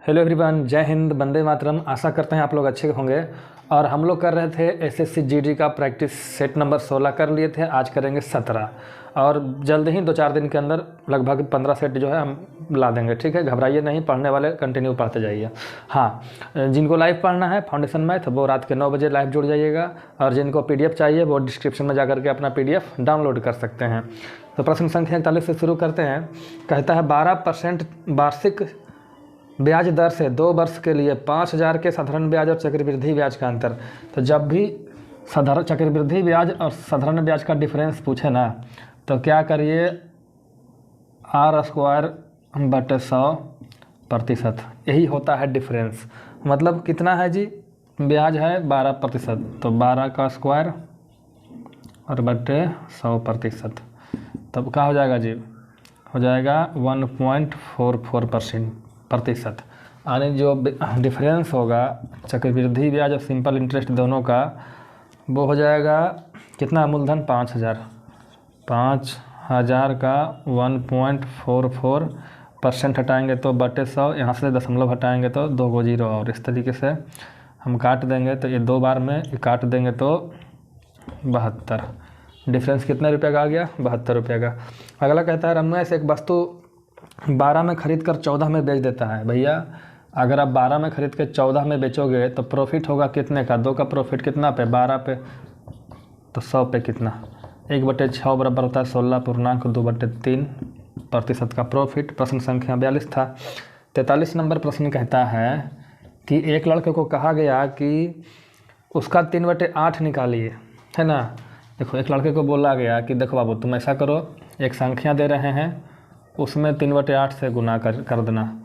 Hello everyone, जय हिंद, वंदे मातरम। आशा करते हैं आप लोग अच्छे होंगे। और हम लोग कर रहे थे एसएससी जीडी का प्रैक्टिस सेट नंबर 16 कर लिए थे, आज करेंगे 17 और जल्द ही 2-4 दिन के अंदर लगभग 15 सेट जो है हम ला देंगे। ठीक है, घबराइए नहीं, पढ़ने वाले कंटिन्यू पढ़ते जाइए। हाँ, जिनको लाइव पढ़ना है फाउंडेशन मैथ वो रात के 9 बजे लाइव जुड़ जाइएगा, और जिनको पीडीएफ चाहिए वो डिस्क्रिप्शन में जाकर के अपना पीडीएफ डाउनलोड कर सकते हैं। तो प्रश्न संख्या 41 से शुरू करते हैं। कहता है 12% वार्षिक ब्याज दर से 2 वर्ष के लिए 5,000 के साधारण ब्याज और चक्रवृद्धि ब्याज का अंतर। तो जब भी साधारण चक्रवृद्धि ब्याज और साधारण ब्याज का डिफरेंस पूछे ना, तो क्या करिए, r² / 100%, यही होता है डिफरेंस। मतलब कितना है जी, ब्याज है 12%, तो 12 का स्क्वायर और बटे 100%, तब क्या हो जाएगा जी, हो जाएगा 1.44%। यानी जो डिफरेंस होगा चक्रवृद्धि ब्याज और सिंपल इंटरेस्ट दोनों का, वो हो जाएगा कितना, मूलधन 5,000 का 1.44% हटाएंगे तो बटे 100, यहाँ से दशमलव हटाएंगे तो 2 को 0, और इस तरीके से हम काट देंगे तो ये 2 बार में काट देंगे तो 72। डिफरेंस कितने रुपये का आ गया, 72 रुपये का। अगला कहता है रमेश एक वस्तु 12 में खरीद कर 14 में बेच देता है। भैया अगर आप 12 में खरीद के 14 में बेचोगे तो प्रॉफिट होगा कितने का, 2 का प्रॉफिट कितना पे, 12 पे, तो 100 पे कितना, 1/6 बराबर होता है 16.2/3% का प्रॉफिट। प्रश्न संख्या 42 था। 43 नंबर प्रश्न कहता है कि एक लड़के को कहा गया कि उसका 3/8 निकालिए, है ना। देखो, एक लड़के को बोला गया कि देखो बाबू तुम ऐसा करो, एक संख्या दे रहे हैं उसमें 3/8 से गुना कर देना।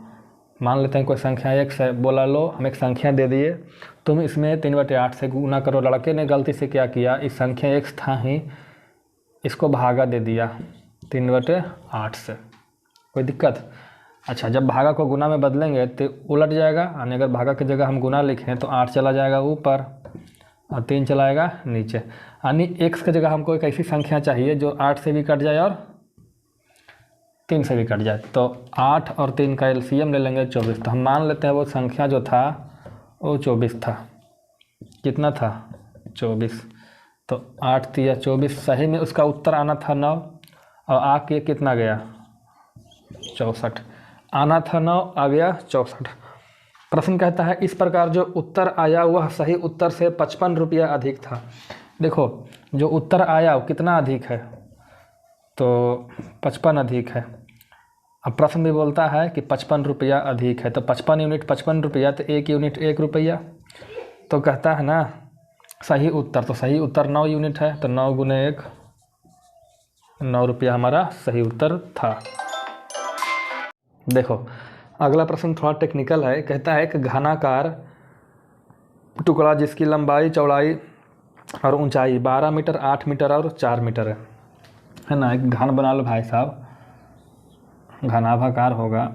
मान लेते हैं कोई संख्या x है, बोला लो हम एक संख्या दे दिए, तुम इसमें 3/8 से गुना करो। लड़के ने गलती से क्या किया, इस संख्या x था ही, इसको भागा दे दिया 3/8 से, कोई दिक्कत। अच्छा, जब भागा को गुना में बदलेंगे तो उलट जाएगा, यानी अगर भागा की जगह हम गुना लिखें तो 8 चला जाएगा ऊपर और 3 चलाएगा नीचे। यानी x की जगह हमको एक ऐसी संख्या चाहिए जो 8 से भी कट जाए और 3 से भी कट जाए। तो 8 और 3 का एलसीएम ले लेंगे 24। तो हम मान लेते हैं वो संख्या जो था वो 24 था। कितना था, 24। तो 8 3 24, सही में उसका उत्तर आना था 9, और आके कितना गया, 64 आना था 9, आ गया 64। प्रश्न कहता है इस प्रकार जो उत्तर आया वह सही उत्तर से 55 रुपया अधिक था। देखो, जो उत्तर आया वो कितना अधिक है, तो 55 अधिक है। अब प्रश्न भी बोलता है कि 55 रुपया अधिक है, तो 55 यूनिट 55 रुपया, तो 1 यूनिट 1 रुपया। तो कहता है ना सही उत्तर, तो सही उत्तर 9 यूनिट है, तो 9 × 1 9 रुपया हमारा सही उत्तर था। देखो, अगला प्रश्न थोड़ा टेक्निकल है। कहता है एक घनाकार टुकड़ा जिसकी लंबाई चौड़ाई और ऊंचाई 12 मीटर 8 मीटर और 4 मीटर है ना। एक घन बना लो भाई साहब, घनाभाकार होगा।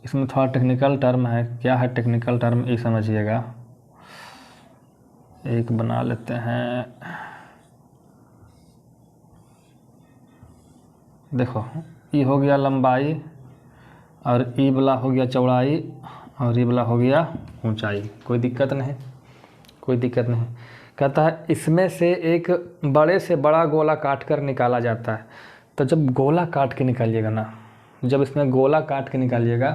इसमें थोड़ा टेक्निकल टर्म है, क्या है टेक्निकल टर्म ये समझिएगा। एक बना लेते हैं, देखो ये हो गया लंबाई, और ई वाला हो गया चौड़ाई, और ये वाला हो गया ऊंचाई। कोई दिक्कत नहीं, कोई दिक्कत नहीं। कहता है इसमें से एक बड़े से बड़ा गोला काट कर निकाला जाता है। तो जब गोला काट के निकालिएगा ना, जब इसमें गोला काट के निकालिएगा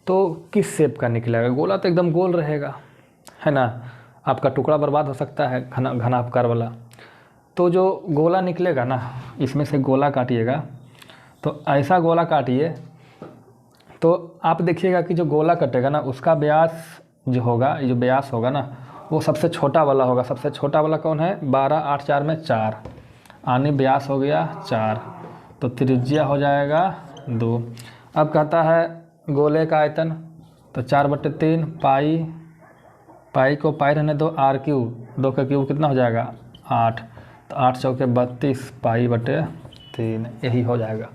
तो किस शेप का निकलेगा, गोला तो एकदम गोल रहेगा, है ना। आपका टुकड़ा बर्बाद हो सकता है घनाभाकार वाला। तो जो गोला निकलेगा ना, इसमें से गोला काटिएगा तो ऐसा गोला काटिए, तो आप देखिएगा कि जो गोला कटेगा ना उसका व्यास जो होगा, जो व्यास होगा ना वो सबसे छोटा वाला होगा। सबसे छोटा वाला कौन है, 12 8 4 में 4, यानी व्यास हो गया 4, तो त्रिज्या हो जाएगा 2। अब कहता है गोले का आयतन, तो 4/3 पाई को पाई रहने दो, r³ 2 का क्यूब कितना हो जाएगा 8, तो 8 चौके 32 π/3, यही हो जाएगा।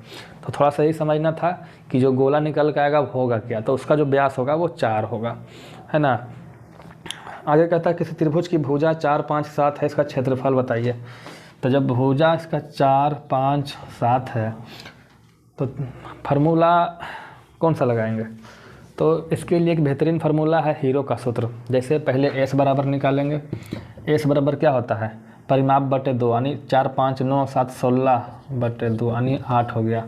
तो थोड़ा सा यही समझना था कि जो गोला निकल के आएगा होगा क्या, तो उसका जो व्यास होगा वो 4 होगा, है ना। आगे कहता है किसी त्रिभुज की भुजा 4 5 7 है, इसका क्षेत्रफल बताइए। तो जब भुजा इसका 4 5 7 है तो फार्मूला कौन सा लगाएंगे, तो इसके लिए एक बेहतरीन फार्मूला है हीरो का सूत्र। जैसे पहले एस बराबर निकालेंगे, एस बराबर क्या होता है, परिमाप बटे 2, यानी 4 5 9 7 16 बटे 2 यानी 8 हो गया।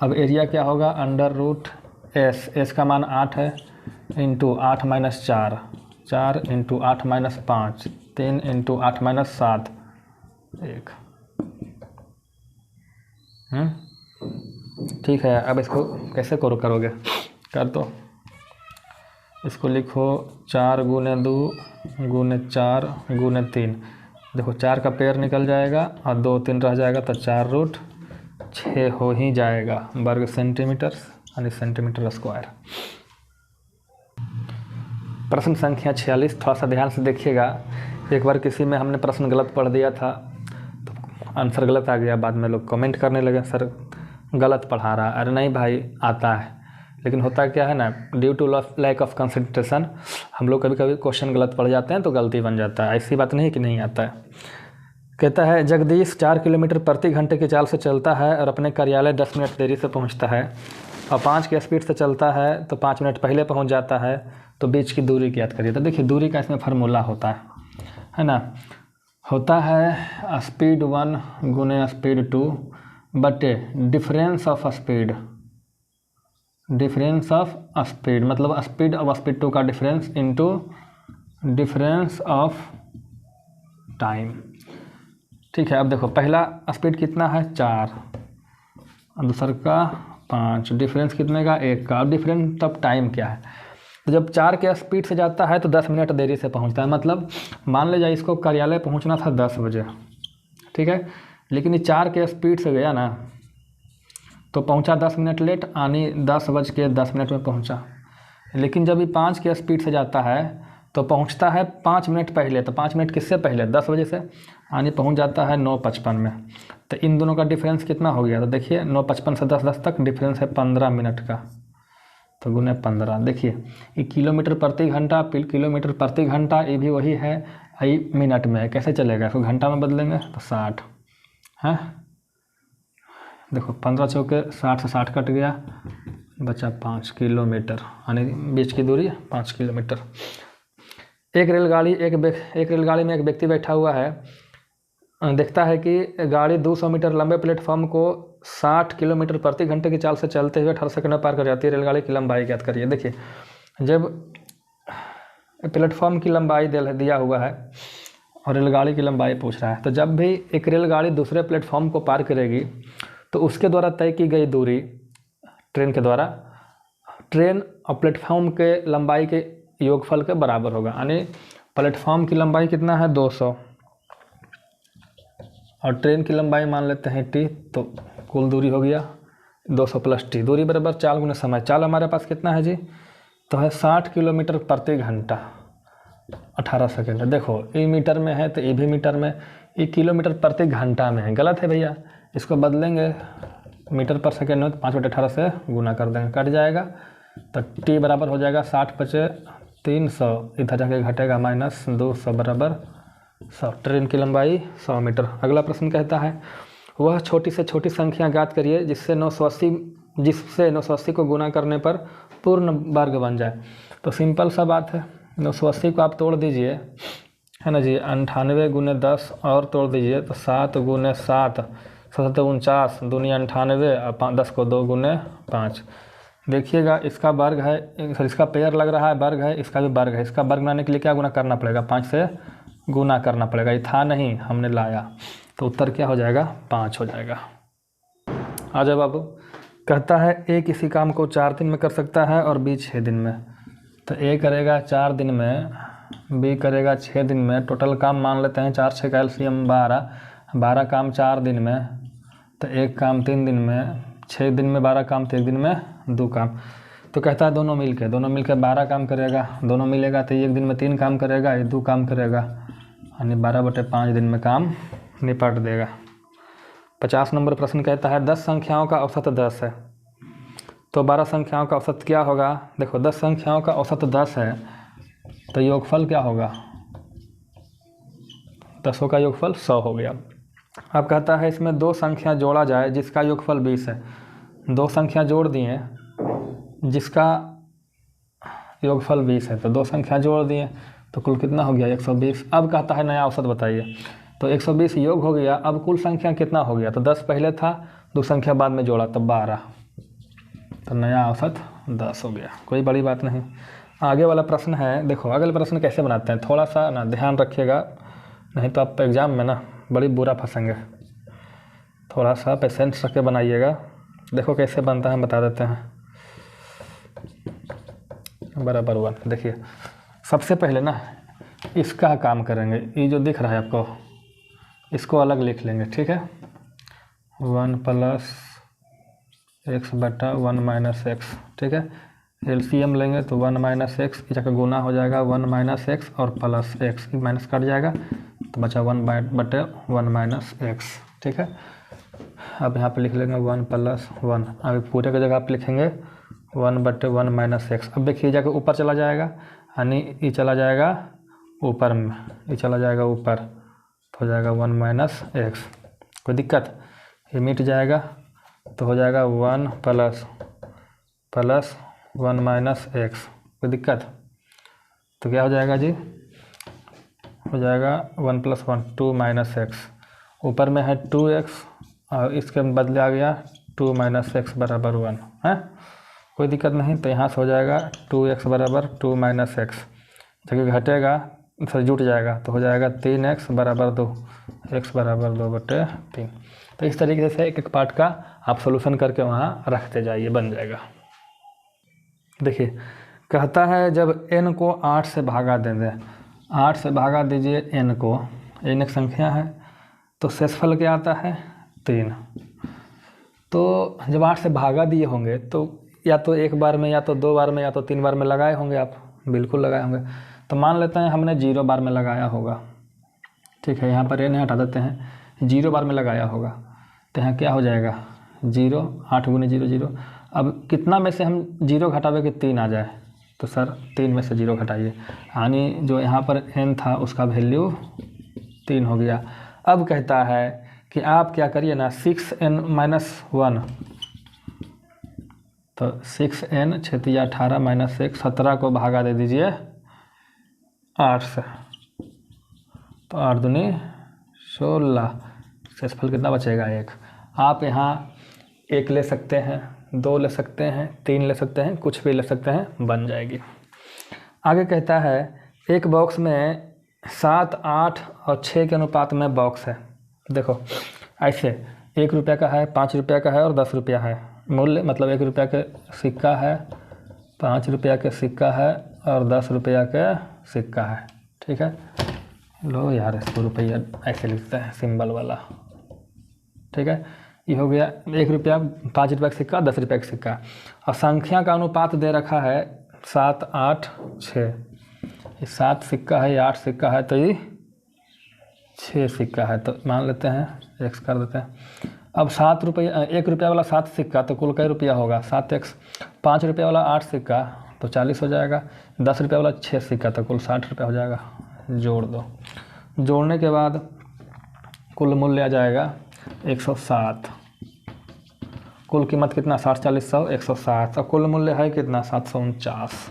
अब एरिया क्या होगा, अंडर रूट एस, एस का मान 8 है, into 8 minus 4, 4 into 8 minus 5, 3 into 8 minus 7, 1। ठीक है, अब इसको कैसे करोगे, कर दो। इसको लिखो 4 गुने 2 गुने 4 गुने 3। देखो 4 का पेयर निकल जाएगा और 2 3 रह जाएगा, तो 4 रूट 6 हो ही जाएगा वर्ग सेंटीमीटर, यानी सेंटीमीटर स्क्वायर। प्रश्न संख्या 46, थोड़ा सा ध्यान से देखिएगा। एक बार किसी में हमने प्रश्न गलत पढ़ दिया था तो आंसर गलत आ गया, बाद में लोग कमेंट करने लगे सर गलत पढ़ा रहा। अरे नहीं भाई, आता है, लेकिन होता क्या है ना, due to lack of concentration हम लोग कभी कभी क्वेश्चन गलत पढ़ जाते हैं तो गलती बन जाता है। ऐसी बात नहीं कि नहीं आता है। कहता है जगदीश 4 किलोमीटर प्रति घंटे की चाल से चलता है और अपने कार्यालय 10 मिनट देरी से पहुंचता है, और 5 की स्पीड से चलता है तो 5 मिनट पहले पहुंच जाता है, तो बीच की दूरी ज्ञात करिए। तो देखिए दूरी का इसमें फार्मूला होता है ना, होता है स्पीड 1 गुने स्पीड 2 बटे difference of speed, difference of speed मतलब स्पीड ऑफ स्पीड 2 का difference into difference of time. ठीक है, अब देखो पहला स्पीड कितना है 4 और दूसरा का 5, डिफरेंस कितने का 1 का, और डिफरेंस ऑफ टाइम क्या है। तो जब 4 के स्पीड से जाता है तो 10 मिनट देरी से पहुंचता है, मतलब मान लीजिए इसको कार्यालय पहुंचना था 10 बजे, ठीक है, लेकिन ये 4 के स्पीड से गया ना तो पहुंचा 10 मिनट लेट, यानी 10:10 में पहुंचा। लेकिन जब ये 5 के स्पीड से जाता है तो पहुंचता है 5 मिनट पहले, तो 5 मिनट किससे पहले 10 बजे से, यानी पहुंच जाता है 9:55 में। तो इन दोनों का डिफरेंस कितना हो गया, तो देखिए 9:55 से 10:10 तक डिफरेंस है 15 मिनट का, तो गुने 15। देखिए ये किलोमीटर प्रति घंटा, किलोमीटर प्रति घंटा ये भी वही है, ये मिनट में है, कैसे चलेगा, इसको घंटा में बदलेंगे तो 60 है। देखो 15 चौके 60 से 60 कट गया, बचा 5 किलोमीटर, यानी बीच की दूरी 5 किलोमीटर। एक रेलगाड़ी में एक व्यक्ति बैठा हुआ है, देखता है कि गाड़ी 200 मीटर लंबे प्लेटफॉर्म को 60 किलोमीटर प्रति घंटे की चाल से चलते हुए 18 सेकंड में पार कर जाती है। रेलगाड़ी की लंबाई ज्ञात करिए। देखिए जब प्लेटफॉर्म की लंबाई दिया हुआ है और रेलगाड़ी की लंबाई पूछ रहा है, तो जब भी एक रेलगाड़ी दूसरे प्लेटफॉर्म को पार करेगी तो उसके द्वारा तय की गई दूरी ट्रेन के द्वारा ट्रेन और प्लेटफॉर्म के लंबाई के योगफल के बराबर होगा। यानी प्लेटफॉर्म की लंबाई कितना है 200 और ट्रेन की लंबाई मान लेते हैं t, तो कुल दूरी हो गया 200 प्लस t, दूरी बराबर चाल गुना समय। चाल हमारे पास कितना है जी, तो है 60 किलोमीटर प्रति घंटा 18 सेकेंड। देखो ये मीटर में है तो ये भी मीटर में, ये किलोमीटर प्रति घंटा में है, गलत है भैया, इसको बदलेंगे मीटर पर सेकेंड में तो 5/18 से गुना कर देंगे, कट जाएगा, तो t बराबर हो जाएगा 60 × 300, इधर जाके घटेगा -200 बराबर 100। ट्रेन की लंबाई 100 मीटर। अगला प्रश्न कहता है वह छोटी से छोटी संख्या ज्ञात करिए जिससे 980 को गुना करने पर पूर्ण वर्ग बन जाए। तो सिंपल सा बात है, 980 को आप तोड़ दीजिए, है ना जी, 98 गुने 10 और तोड़ दीजिए तो 7 गुने 7, 7 49, दूनी 98 और 10 को 2 गुने 5। देखिएगा इसका वर्ग है, इसका पेयर लग रहा है वर्ग है, इसका भी वर्ग है। इसका वर्ग बनाने के लिए क्या गुना करना पड़ेगा, 5 से गुना करना पड़ेगा। ये था नहीं, हमने लाया, तो उत्तर क्या हो जाएगा 5 हो जाएगा। आ जाओ बाबू। कहता है ए किसी काम को 4 दिन में कर सकता है और बी 6 दिन में। तो ए करेगा 4 दिन में, बी करेगा 6 दिन में। टोटल काम मान लेते हैं 4 6 का एलसीएम 12 काम 4 दिन में, तो एक काम 3 दिन में, 6 दिन में 12 काम तो 1 दिन में 2 काम। तो कहता है दोनों मिलके 12 काम करेगा, दोनों मिलेगा तो एक दिन में 3 काम करेगा, ये 2 काम करेगा, यानी 12/5 दिन में काम निपट देगा। 50 नंबर प्रश्न कहता है 10 संख्याओं का औसत 10 है, तो 12 संख्याओं का औसत क्या होगा। देखो 10 संख्याओं का औसत 10 है तो योगफल क्या होगा, 10 का योगफल 100 हो गया। अब कहता है इसमें 2 संख्या जोड़ा जाए जिसका योगफल 20 है। 2 संख्या जोड़ दिए जिसका योगफल 20 है, तो दो संख्या जोड़ दिए तो कुल कितना हो गया 120। अब कहता है नया औसत बताइए, तो 120 योग हो गया, अब कुल संख्या कितना हो गया, तो 10 पहले था, दो संख्या बाद में जोड़ा तो 12, तो नया औसत 10 हो गया, कोई बड़ी बात नहीं। आगे वाला प्रश्न है, देखो अगले प्रश्न कैसे बनाते हैं, थोड़ा सा ना ध्यान रखिएगा, नहीं तो आप एग्ज़ाम में ना बड़ी बुरा फंसेंगे, थोड़ा सा पेशेंस रख के बनाइएगा। देखो कैसे बनता है बता देते हैं। बराबर 1, देखिए सबसे पहले ना इसका काम करेंगे, ये जो दिख रहा है आपको इसको अलग लिख लेंगे, ठीक है। 1 प्लस एक्स बटा 1 माइनस एक्स, ठीक है। एलसीएम लेंगे तो 1 माइनस एक्स जाकर गुना हो जाएगा 1 माइनस एक्स और प्लस एक्स, माइनस कट जाएगा तो बचा 1 बटे 1 माइनस एक्स, ठीक है। अब यहाँ पे लिख लेंगे 1 प्लस 1, अभी पूरे की जगह आप लिखेंगे 1 बटे 1 माइनस एक्स। अब देखिए जाकर ऊपर चला जाएगा, यानी ये चला जाएगा ऊपर में, ये चला जाएगा ऊपर तो हो जाएगा 1 माइनस एक्स, कोई दिक्कत, ये मिट जाएगा तो हो जाएगा 1 प्लस 1 माइनस एक्स, कोई दिक्कत, तो क्या हो जाएगा जी, हो जाएगा 1 प्लस 1 2 माइनस एक्स, ऊपर में है 2x और इसके बदले आ गया 2 माइनस एक्स बराबर 1 है, कोई दिक्कत नहीं। तो यहाँ से हो जाएगा 2x बराबर 2 माइनस एक्स, जबकि घटेगा सर जुट जाएगा तो हो जाएगा 3x बराबर 2, x बराबर 2 बटे 3। तो इस तरीके से एक एक पार्ट का आप सोल्यूशन करके वहाँ रखते जाइए, बन जाएगा। देखिए कहता है जब n को 8 से भागा दे दें, 8 से भागा दीजिए n को, n एक संख्या है तो शेषफल क्या आता है 3। तो जब 8 से भागा दिए होंगे तो या तो एक बार में या तो 2 बार में या तो 3 बार में लगाए होंगे आप, बिल्कुल लगाए होंगे। तो मान लेते हैं हमने 0 बार में लगाया होगा, ठीक है, यहाँ पर n हटा देते हैं, 0 बार में लगाया होगा तो यहाँ क्या हो जाएगा 0, 8 गुने 0 0। अब कितना में से हम 0 घटावे कि 3 आ जाए, तो सर 3 में से 0 घटाइए, यानी जो यहाँ पर n था उसका वैल्यू 3 हो गया। अब कहता है कि आप क्या करिए ना 6n माइनस 1, तो 6n 18 माइनस 1 17 को भागा दे दीजिए 8 से, तो 8 दूनी 16, शेषफल कितना बचेगा 1। आप यहाँ 1 ले सकते हैं, 2 ले सकते हैं, 3 ले सकते हैं, कुछ भी ले सकते हैं, बन जाएगी। आगे कहता है एक बॉक्स में 7, 8 और 6 के अनुपात में बॉक्स है। देखो ऐसे 1 रुपये का है, 5 रुपये का है और 10 रुपया है, मूल्य मतलब 1 रुपया के सिक्का है, 5 रुपया के सिक्का है और 10 रुपया के सिक्का है, ठीक है। लो यार इसको रुपया ऐसे लिखते हैं सिंबल वाला, ठीक है। ये हो गया 1 रुपया, 5 रुपया का सिक्का, 10 रुपया का सिक्का, और संख्या का अनुपात दे रखा है 7, 8, 6। ये 7 सिक्का है, ये 8 सिक्का है, तो ये 6 सिक्का है, तो मान लेते हैं x कर देते हैं। अब 7 रुपया 1 रुपया वाला 7 सिक्का तो कुल कई रुपया होगा 7x, 5 रुपया वाला 8 सिक्का तो 40 हो जाएगा, 10 रुपया वाला 6 सिक्का तो कुल 60 रुपया हो जाएगा। जोड़ दो, जोड़ने के बाद कुल मूल्य आ जाएगा 107, कुल कीमत कितना 60 40 100 107, और कुल मूल्य है कितना 749।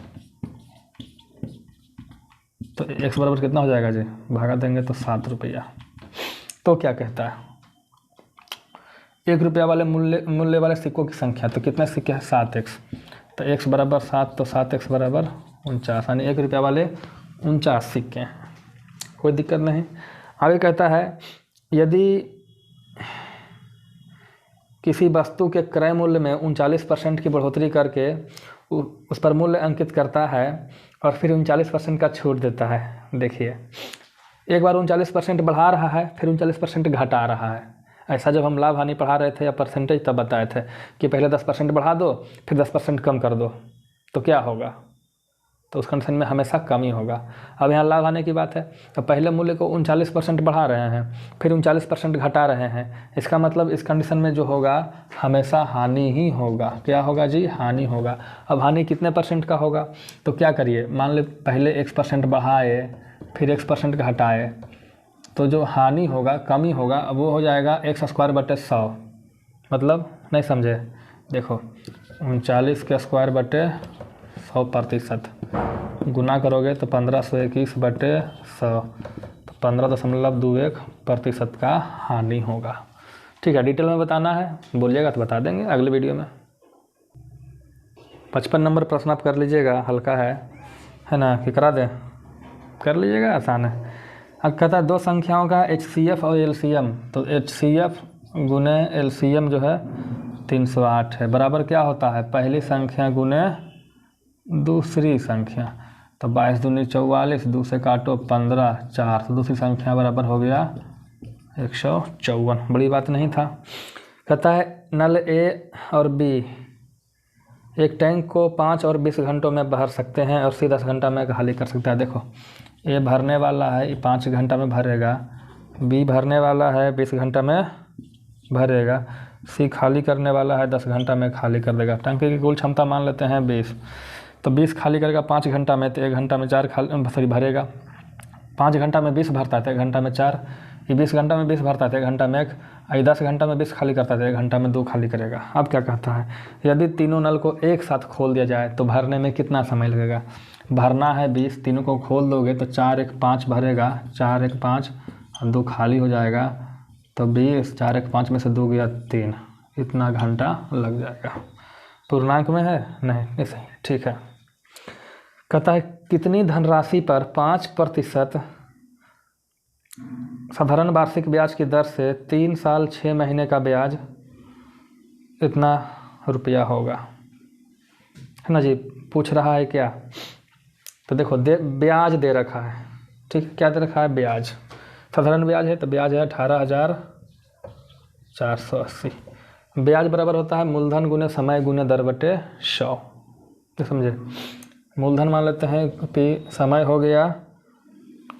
तो x बराबर कितना हो जाएगा जी, भागा देंगे तो 7 रुपया। तो क्या कहता है 1 रुपया वाले मूल्य वाले सिक्कों की संख्या, तो कितने सिक्के हैं 7x, तो x बराबर 7 तो 7x बराबर 49, यानी 1 रुपया वाले 49 सिक्के हैं, कोई दिक्कत नहीं। आगे कहता है यदि किसी वस्तु के क्रय मूल्य में 39% की बढ़ोतरी करके उस पर मूल्य अंकित करता है और फिर 39% का छूट देता है। देखिए एक बार 39% बढ़ा रहा है, फिर 39% घटा रहा है। ऐसा जब हम लाभ हानि पढ़ा रहे थे या परसेंटेज तब बताए थे कि पहले 10% बढ़ा दो फिर 10% कम कर दो तो क्या होगा, तो उस कंडीशन में हमेशा कम ही होगा। अब यहाँ लाभ आने की बात है, तो पहले मूल्य को 39% बढ़ा रहे हैं फिर 39% घटा रहे हैं, इसका मतलब इस कंडीशन में जो होगा हमेशा हानि ही होगा। क्या होगा जी, हानि होगा। अब हानि कितने परसेंट का होगा, तो क्या करिए मान ले पहले x% बढ़ाए फिर x% घटाए, तो जो हानि होगा कमी होगा वो हो जाएगा x²/100, मतलब नहीं समझे, देखो 39 के स्क्वायर बटे 100 100%। गुना करोगे तो 1521/100, तो 15.21% का हानि होगा। ठीक है, डिटेल में बताना है, बोलिएगा तो बता देंगे अगले वीडियो में। 55 नंबर प्रश्न आप कर लीजिएगा, हल्का है ना, कि करा दें? कर लीजिएगा, आसान है। अब कहता है दो संख्याओं का HCF और LCM, तो HCF गुने LCM जो है 308 है, बराबर क्या होता है? पहली संख्या गुने दूसरी संख्या, तो 22 दूनी 44, 2 से काटो 15, 4, तो दूसरी संख्या बराबर हो गया 154। बड़ी बात नहीं था। कहता है नल A और B एक टैंक को 5 और 20 घंटों में भर सकते हैं और C 10 घंटा में खाली कर सकता है। देखो, A भरने वाला है, ये 5 घंटा में भरेगा, B भरने वाला है 20 घंटा में भरेगा, C खाली करने वाला है 10 घंटा में खाली कर देगा। टंकी की कुल क्षमता मान लेते हैं 20, तो 20 खाली करेगा 5 घंटा में, तो 1 घंटा में 4 भरेगा। 5 घंटा में 20 भरता है तो 1 घंटा में 4, ये 20 घंटा में 20 भरता है तो 1 घंटा में 1, ये 10 घंटा में 20 खाली करता है तो 1 घंटा में 2 खाली करेगा। अब क्या कहता है, यदि तीनों नल को एक साथ खोल दिया जाए तो भरने में कितना समय लगेगा? भरना है 20, तीनों को खोल दोगे तो 4 1 5 भरेगा, 4 1 5 और 2 खाली हो जाएगा, तो 20, 4 1 5 में से 2 गया 3, इतना घंटा लग जाएगा। पूर्णांक में है? नहीं, सही, ठीक है। कहता है कितनी धनराशि पर 5% साधारण वार्षिक ब्याज की दर से 3 साल 6 महीने का ब्याज इतना रुपया होगा, है ना जी? पूछ रहा है क्या? तो देखो, ब्याज दे रखा है, ठीक है, क्या दे रखा है? ब्याज। साधारण ब्याज है तो ब्याज है 18,480। ब्याज बराबर होता है मूलधन गुने समय गुने दर बटे 100, समझे? मूलधन मान लेते हैं कि समय हो गया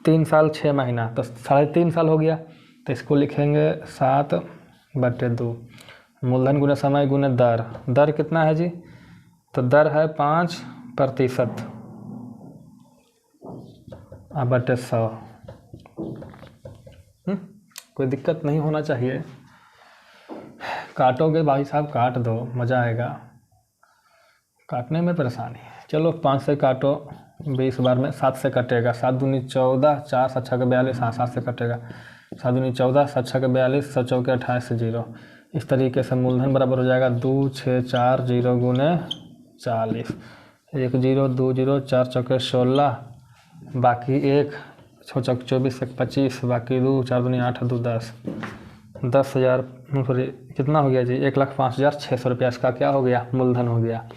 3 साल 6 महीना, तो 3.5 साल हो गया, तो इसको लिखेंगे 7/2। मूलधन गुने समय गुने दर, दर कितना है जी? तो दर है 5% बटे 100। कोई दिक्कत नहीं होना चाहिए। काटोगे भाई साहब, काट दो, मज़ा आएगा, काटने में परेशानी है। चलो 5 से काटो 20 बार में, 7 से कटेगा, 7 दूनी 14, 4 7 6 42, हाँ 7 से कटेगा, 7 दूनी 14, 7 6 42, 7 चौके 28 से 0। इस तरीके से मूलधन बराबर हो जाएगा 2 6 4 0 गुने 40, 1 0 2 0, 4 चौके 16, बाकी 1 6 चौक 24 1 25, बाकी 2 4 दूनी 8 2 10, 10,000 कितना हो गया जी? 1,05,600 रुपया इसका क्या हो गया? मूलधन हो गया।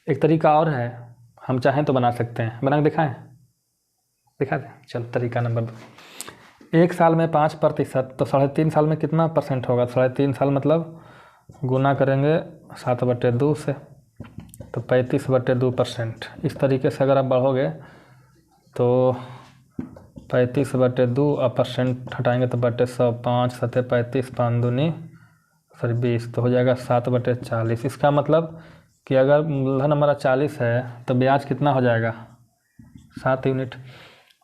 एक तरीका और है, हम चाहें तो बना सकते हैं, बना के दिखाएं? दिखा दें? चलो तरीका नंबर 2, 1 साल में 5%, तो 3.5 साल में कितना परसेंट होगा? 3.5 साल मतलब गुना करेंगे 7/2 से, तो 35/2%। इस तरीके से अगर आप बढ़ोगे तो 35/2 और परसेंट हटाएंगे तो बटे 100, 5 7 35, 5 दूनी 20, तो हो जाएगा 7/40। इसका मतलब कि अगर मूलधन हमारा 40 है तो ब्याज कितना हो जाएगा? 7 यूनिट।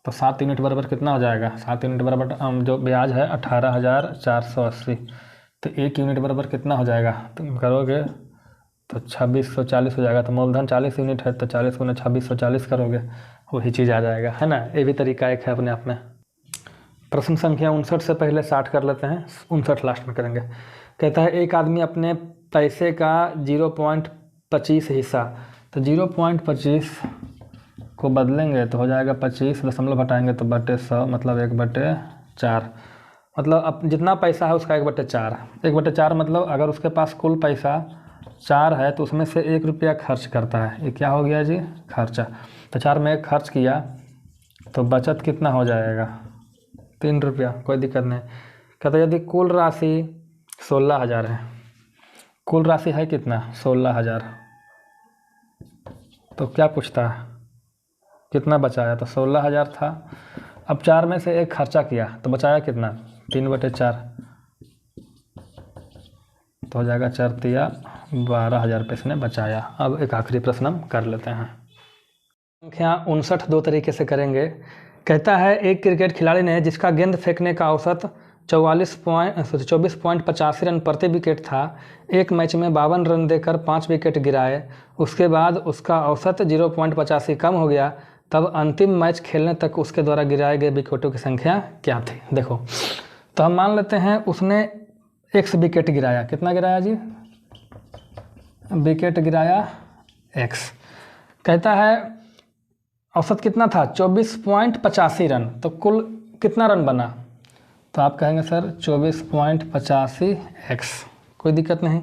तो 7 यूनिट बराबर कितना हो जाएगा? 7 यूनिट बराबर जो ब्याज है 18,480, तो 1 यूनिट बराबर कितना हो जाएगा? तुम करोगे तो 2640 हो जाएगा। तो मूलधन 40 यूनिट है तो 40 गुना 2640 करोगे, वही चीज़ आ जाएगा, है ना? ये भी तरीका एक है अपने आप में। प्रश्न संख्या 59 से पहले 60 कर लेते हैं, 59 लास्ट में करेंगे। कहता है एक आदमी अपने पैसे का 0.25 हिस्सा, तो 0.25 को बदलेंगे तो हो जाएगा 25, दशमलव हटाएंगे तो बटे 100, मतलब 1/4। मतलब अब जितना पैसा है उसका 1/4। 1/4 मतलब अगर उसके पास कुल पैसा 4 है तो उसमें से 1 रुपया खर्च करता है, ये क्या हो गया जी? खर्चा। तो 4 में 1 खर्च किया तो बचत कितना हो जाएगा? 3 रुपया। कोई दिक्कत नहीं। कहते यदि कुल राशि 16,000 है, कुल राशि है कितना? 16,000, तो क्या पूछता है कितना बचाया? तो 16,000 था, अब 4 में से 1 खर्चा किया तो बचाया कितना? 3/4, तो हो जाएगा 4 तिया 12,000 रुपये इसने बचाया। अब एक आखिरी प्रश्न हम कर लेते हैं। संख्या 59 दो तरीके से करेंगे। कहता है एक क्रिकेट खिलाड़ी ने जिसका गेंद फेंकने का औसत 24.85 रन प्रति विकेट था, एक मैच में 52 रन देकर 5 विकेट गिराए, उसके बाद उसका औसत 0.85 कम हो गया, तब अंतिम मैच खेलने तक उसके द्वारा गिराए गए विकेटों की संख्या क्या थी। देखो तो हम मान लेते हैं उसने x विकेट गिराया, कितना गिराया जी, विकेट गिराया x। कहता है औसत कितना था 24.85 रन, तो कुल कितना रन बना, तो आप कहेंगे सर 24.85 x, कोई दिक्कत नहीं।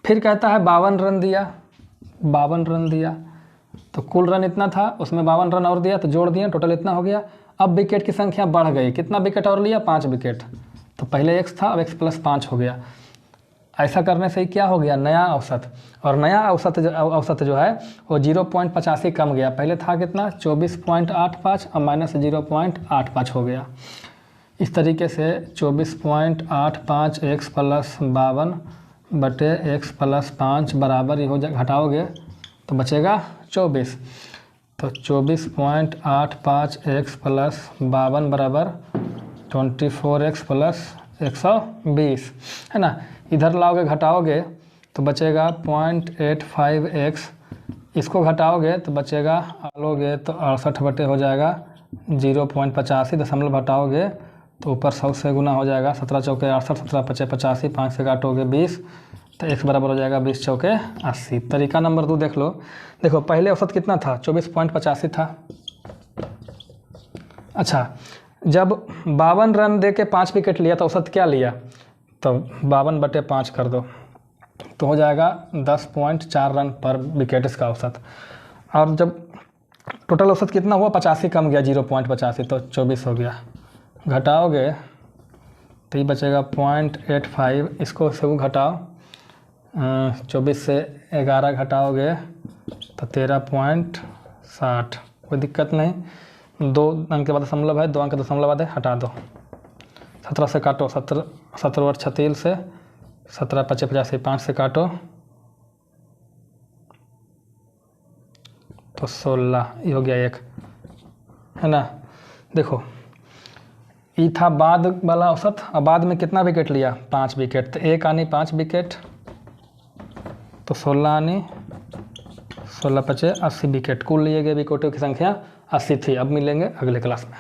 फिर कहता है 52 रन दिया, 52 रन दिया, तो कुल रन इतना था, उसमें 52 रन और दिया तो जोड़ दिया, टोटल इतना हो गया। अब विकेट की संख्या बढ़ गई, कितना विकेट और लिया, 5 विकेट, तो पहले x था अब x + 5 हो गया। ऐसा करने से ही क्या हो गया, नया औसत, और नया औसत जो है वो 0.85 कम गया, पहले था कितना 24.85 और माइनस 0.85 हो गया। इस तरीके से 24.85 x + 52 बटे x + 5 बराबर ये हो जाए, घटाओगे तो बचेगा 24, तो 24.85 x + 52 बराबर 24x + 120 है ना। इधर लाओगे घटाओगे तो बचेगा 0.85x, इसको घटाओगे तो बचेगा, आलोगे तो 68 बटे हो जाएगा 0.85, दशमलव घटाओगे तो ऊपर 100 से गुना हो जाएगा, 17 चौके 68, 17 पचे 85, 5 से काटोगे 20, तो x बराबर हो जाएगा 20 चौके 80। तरीका नंबर 2 देख लो। देखो पहले औसत कितना था 24.85 था। अच्छा, जब 52 रन दे के 5 विकेट लिया तो औसत क्या लिया, तो 52 बटे 5 कर दो तो हो जाएगा 10.4 रन पर विकेट इसका औसत। और जब टोटल औसत कितना हुआ 85 कम गया 0.85, तो 24 हो गया, घटाओगे तो ये बचेगा 0.85, इसको से वो घटाओ, 24 से 11 घटाओगे तो 13.60, कोई दिक्कत नहीं, 2 अंक के बाद दशमलव है, 2 अंक दशमलव बाद है, हटा दो, 17 से काटो, 17 और 36 से 17 पचे 85, 5 से काटो तो 16, ये हो गया 1 है ना। देखो ये था बाद वाला औसत, और बाद में कितना विकेट लिया 5 विकेट, तो 1 आनी 5 विकेट, तो 16 आनी 16 पचे 80 विकेट, कुल लिए गए विकेटों की संख्या 80 थी। अब मिलेंगे अगले क्लास में।